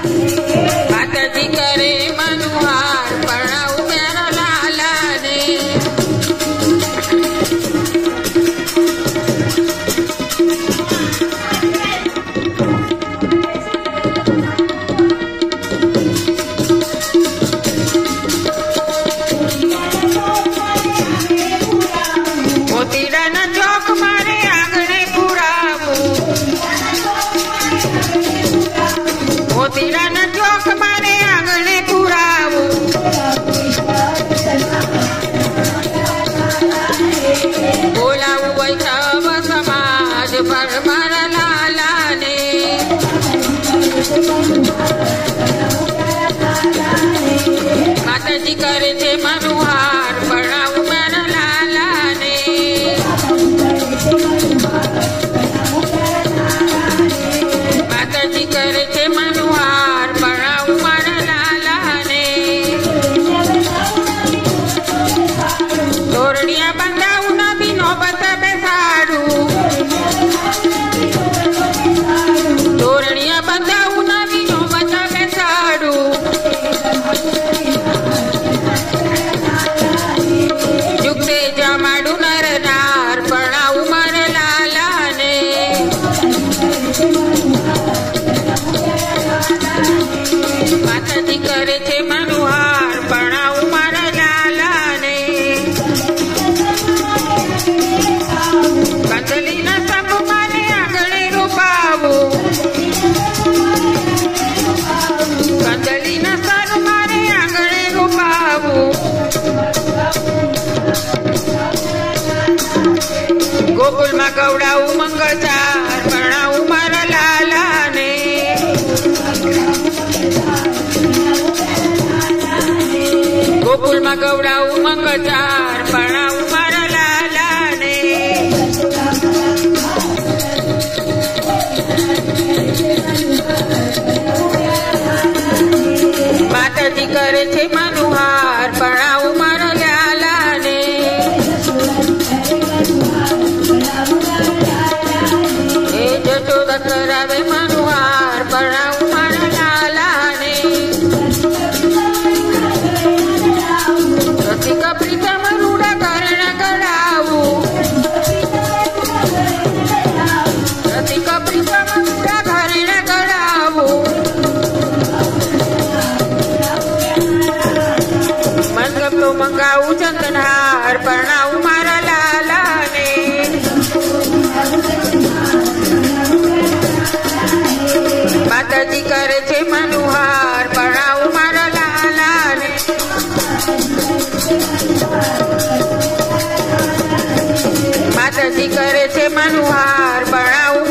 माताजी करे मनुहार परणाऊ मेरा लाला ने મોતીડાના ચોક મારે આંગણે પુરાવું મોતીડાના ચોક મારે આંગણે પુરાવું બોલાવું વૈષ્ણવ સમાજ પર મારા લાલાને માતાજી કરે છે મનુહાર પરણાવું મારા લાલાને માતાજી કરે છે મનુહાર પરણાવું મારા લાલાને તોરણિયા બંધાવું નબી નોબત બેસાડું તોરણિયા બંધાવું નબી નોબત બેસાડું જુગતે જમાડું નર નાર પરણાવું મારા લાલાને માતાજી કરે છે મનુહાર પરણાવું મારા લાલાને કંદલીના સંભ મારે આંગણે રોપાવું કંદલીના સર મારે આંગણે રોપાવું ગોકુળમાં ગવડાવું મંગળચાર પરણાવું મારા લાલાને ગોકુળમાં ગવડાવું મંગળચાર પરણાવું મારા લાલાને માતાજી કરે છે મનુહાર પરણાવું મારા લાલાને એ જશોદા કરાવે મનુહાર પરણાવું મારા લાલાને રસિકા પ્રીતમ રૂડા કરણ કરાવું રસિકા પ્રીતમ રૂડા કરણ કરાવું મનગમતો મંગાવું ચંદનહાર પરણાવું મારા લાલાને માતાજી કરે છે મનુહાર પરણાવું મારા લાલાને માતાજી કરે છે મનુહાર પરણાવું